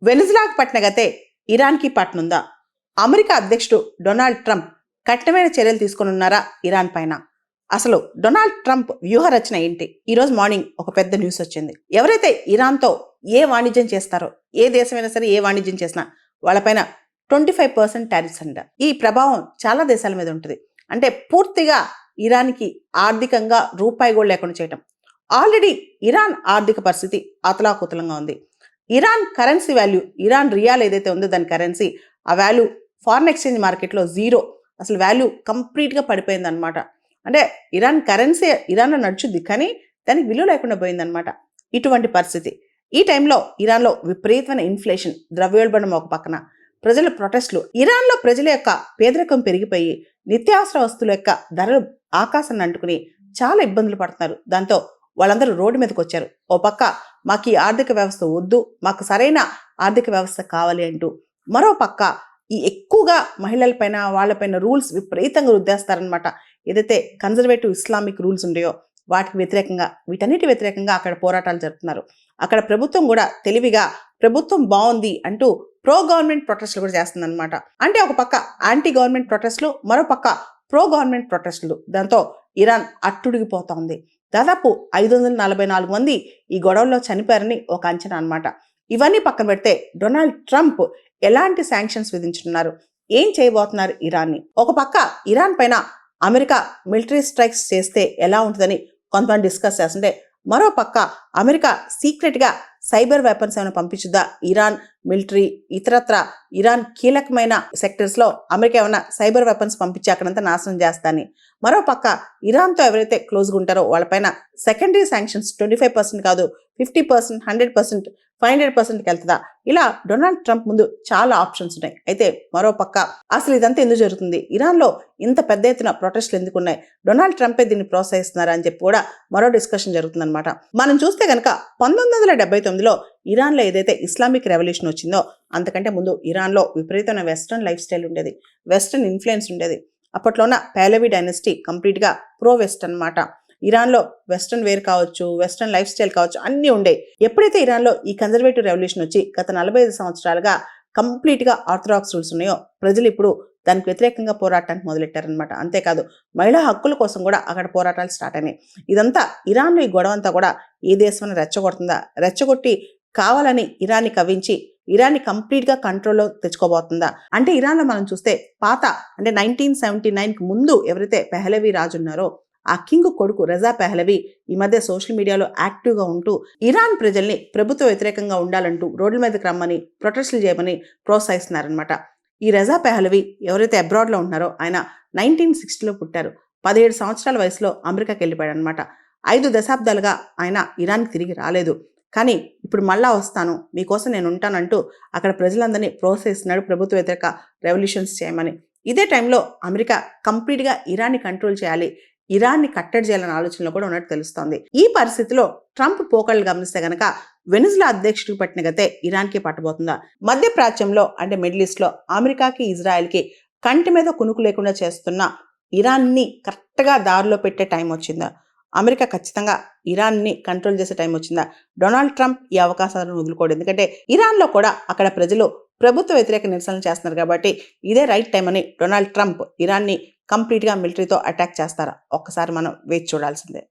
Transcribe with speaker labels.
Speaker 1: వెనిజులాకు పట్టిన గతే ఇరాన్కి పట్టనుందా? అమెరికా అధ్యక్షుడు Donald Trump కఠినమైన చర్యలు తీసుకున్నారా ఇరాన్ పైన? అసలు డొనాల్డ్ ట్రంప్ వ్యూహ రచన ఏంటి? ఈరోజు మార్నింగ్ ఒక పెద్ద న్యూస్ వచ్చింది. ఎవరైతే ఇరాన్తో ఏ వాణిజ్యం చేస్తారో, ఏ దేశమైనా సరే ఏ వాణిజ్యం చేసినా వాళ్ళపైన 25% టారిఫ్స్ అంట. ఈ ప్రభావం చాలా దేశాల మీద ఉంటుంది. అంటే పూర్తిగా ఇరాన్కి ఆర్థికంగా రూపాయి కూడా లేకుండా చేయటం. ఆల్రెడీ ఇరాన్ ఆర్థిక పరిస్థితి అతలాకుతలంగా ఉంది. Iran currency value, Iran riyal ఏదైతే ఉందో దాని కరెన్సీ, ఆ వాల్యూ ఫారిన్ ఎక్స్చేంజ్ మార్కెట్లో జీరో. అసలు వాల్యూ కంప్లీట్గా పడిపోయింది అనమాట. అంటే ఇరాన్ కరెన్సీ ఇరాన్లో నడుచుద్ది, కానీ దానికి విలువ లేకుండా పోయిందనమాట. ఇటువంటి పరిస్థితి. ఈ టైంలో ఇరాన్లో విపరీతమైన ఇన్ఫ్లేషన్, ద్రవ్యోల్బణం ఒక పక్కన, ప్రజల ప్రొటెస్టులు. ఇరాన్లో ప్రజల యొక్క పేదరికం పెరిగిపోయి నిత్యావసర వస్తువుల యొక్క ధరలు ఆకాశాన్ని అంటుకుని చాలా ఇబ్బందులు పడుతున్నారు. దాంతో వాళ్ళందరూ రోడ్డు మీదకి వచ్చారు. ఓ పక్క మాకు ఈ ఆర్థిక వ్యవస్థ వద్దు, మాకు సరైన ఆర్థిక వ్యవస్థ కావాలి అంటూ, మరో పక్క ఈ ఎక్కువగా మహిళలపైన వాళ్ళపైన రూల్స్ విపరీతంగా రుద్దేస్తారనమాట. ఏదైతే కన్జర్వేటివ్ ఇస్లామిక్ రూల్స్ ఉంటాయో వాటికి వ్యతిరేకంగా, వీటన్నిటి వ్యతిరేకంగా అక్కడ పోరాటాలు జరుపుతున్నారు. అక్కడ ప్రభుత్వం కూడా తెలివిగా ప్రభుత్వం బాగుంది అంటూ ప్రో గవర్నమెంట్ ప్రొటెస్టులు కూడా చేస్తుందన్నమాట. అంటే ఒక పక్క యాంటీ గవర్నమెంట్ ప్రొటెస్టులు, మరో పక్క ప్రో గవర్నమెంట్ ప్రొటెస్టులు. దాంతో ఇరాన్ అట్టుడిగిపోతా ఉంది. దాదాపు 544 మంది ఈ గొడవల్లో చనిపోయారని ఒక అంచనా అనమాట. ఇవన్నీ పక్కన పెడితే డొనాల్డ్ ట్రంప్ ఎలాంటి శాంక్షన్స్ విధించుతున్నారు, ఏం చేయబోతున్నారు ఇరాన్ని? ఒక పక్క ఇరాన్ పైన అమెరికా మిలిటరీ స్ట్రైక్స్ చేస్తే ఎలా ఉంటుందని కొంతమంది డిస్కస్ చేస్తుంటే, మరో పక్క అమెరికా సీక్రెట్గా సైబర్ వెపన్స్ ఏమైనా పంపించుద్దా ఇరాన్ మిలిటరీ, ఇతరత్ర ఇరాన్ కీలకమైన సెక్టర్స్లో అమెరికా ఏమైనా సైబర్ వెపన్స్ పంపించి అక్కడంతా నాశనం చేస్తాని. మరో పక్క ఇరాన్తో ఎవరైతే క్లోజ్గా ఉంటారో వాళ్ళపైన సెకండరీ శాంక్షన్స్ 25% కాదు, 50%, 100%, 500%కి వెళ్తుందా? ఇలా డొనాల్డ్ ట్రంప్ ముందు చాలా ఆప్షన్స్ ఉన్నాయి. అయితే మరో పక్క అసలు ఇదంతా ఎందుకు జరుగుతుంది, ఇరాన్లో ఇంత పెద్ద ఎత్తున ప్రొటెస్టులు ఎందుకు ఉన్నాయి, డొనాల్డ్ ట్రంపే దీన్ని ప్రోత్సహిస్తున్నారు అని చెప్పి కూడా మరో డిస్కషన్ జరుగుతుందన్నమాట. మనం చూస్తే కనుక 1979లో ఇరాన్లో ఏదైతే ఇస్లామిక్ రెవల్యూషన్ వచ్చిందో అంతకంటే ముందు ఇరాన్లో విపరీతమైన వెస్ట్రన్ లైఫ్ స్టైల్ ఉండేది, వెస్ట్రన్ ఇన్ఫ్లుయెన్స్ ఉండేది. అప్పట్లోన పెహ్లవి డైనస్టీ కంప్లీట్గా ప్రో వెస్ట్ అనమాట. ఇరాన్లో వెస్ట్రన్ వేర్ కావచ్చు, వెస్ట్రన్ లైఫ్ స్టైల్ కావచ్చు, అన్నీ ఉండే. ఎప్పుడైతే ఇరాన్లో ఈ కన్జర్వేటివ్ రెవల్యూషన్ వచ్చి గత 45 సంవత్సరాలుగా కంప్లీట్గా ఆర్థడాక్స్ రూల్స్ ఉన్నాయో, ప్రజలు ఇప్పుడు దానికి వ్యతిరేకంగా పోరాటానికి మొదలెట్టారనమాట. అంతేకాదు మహిళా హక్కుల కోసం కూడా అక్కడ పోరాటాలు స్టార్ట్ అయినాయి. ఇదంతా ఇరాన్లో ఈ గొడవ అంతా కూడా ఏ దేశం రెచ్చగొడుతుందా, రెచ్చగొట్టి కావాలని ఇరాన్ని కవించి ఇరాన్ని కంప్లీట్గా కంట్రోల్లో తెచ్చుకోబోతుందా? అంటే ఇరాన్లో మనం చూస్తే పాత, అంటే 1979కి ముందు ఎవరైతే పెహ్లవి రాజు ఉన్నారో ఆ కింగ్ కొడుకు రెజా పెహ్లవి ఈ మధ్య సోషల్ మీడియాలో యాక్టివ్గా ఉంటూ ఇరాన్ ప్రజల్ని ప్రభుత్వ వ్యతిరేకంగా ఉండాలంటూ రోడ్ల మీదకి రమ్మని, ప్రొటెస్టులు చేయమని ప్రోత్సహిస్తున్నారనమాట. ఈ రెజా పెహ్లవి ఎవరైతే అబ్రాడ్లో ఉన్నారో ఆయన 1960లో పుట్టారు. 17 సంవత్సరాల వయసులో అమెరికాకి వెళ్ళిపోయాడు అనమాట. 5 దశాబ్దాలుగా ఆయన ఇరాన్కి తిరిగి రాలేదు. కానీ ఇప్పుడు మళ్ళా వస్తాను, మీకోసం నేను ఉంటానంటూ అక్కడ ప్రజలందరినీ ప్రోత్సహిస్తున్నాడు ప్రభుత్వ వ్యతిరేక రెవల్యూషన్స్ చేయమని. ఇదే టైంలో అమెరికా కంప్లీట్గా ఇరాన్ని కంట్రోల్ చేయాలి, ఇరాన్ని కట్టడి చేయాలనే ఆలోచనలో కూడా ఉన్నట్టు తెలుస్తోంది. ఈ పరిస్థితిలో ట్రంప్ పోకళ్ళు గమనిస్తే గనక వెనిజులా అధ్యక్షుడికి పట్టిన గతే ఇరాన్కి పట్టబోతుందా? మధ్యప్రాచ్యంలో అంటే మిడిల్ ఈస్ట్లో అమెరికాకి, ఇజ్రాయెల్కి కంటి మీద కునుకు లేకుండా చేస్తున్న ఇరాన్ని కరెక్ట్గా దారిలో పెట్టే టైం వచ్చిందా? అమెరికా ఖచ్చితంగా ఇరాన్ని కంట్రోల్ చేసే టైం వచ్చిందా? డొనాల్డ్ ట్రంప్ ఈ అవకాశాలను వదులుకోడు. ఎందుకంటే ఇరాన్లో కూడా అక్కడ ప్రజలు ప్రభుత్వ వ్యతిరేక నిరసనలు చేస్తున్నారు కాబట్టి ఇదే రైట్ టైం అని డొనాల్డ్ ట్రంప్ ఇరాన్ని కంప్లీట్గా మిలిటరీతో అటాక్ చేస్తారా? ఒక్కసారి మనం వేచి చూడాల్సిందే.